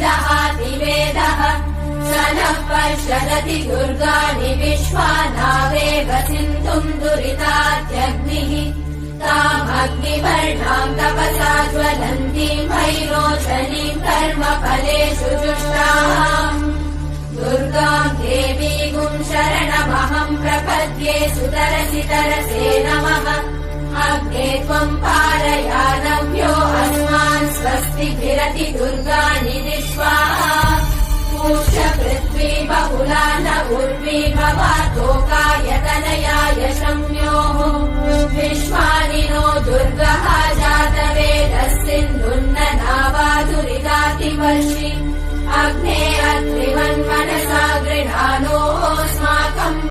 दहातिवेदः स नः पर्षदति दुर्गाणि विश्वा नावेव सिन्धुम् दुरितात्यग्निः तामग्निवर्णाम् तपसा ज्वलन्तीम् भैरोचनीम् कर्मफलेषु जुष्टाम् दुर्गाम् देवीगुम् शरणमहम् प्रपद्ये सुतरसि तरसे नमः अग्ने त्वम् पारयानव्यो अस्मान् स्वस्तिभिरति दुर्गाणि विश्वाः पूष्य पृथ्वी बहुला न उर्वी भवातोकायतनयाय शम्योः विश्वानि नो दुर्गः जातवेदः सिन्धुन्न नावादुरिदातिवर्षि अग्ने अत्रिवन्मनसा गृहाणोऽस्माकम्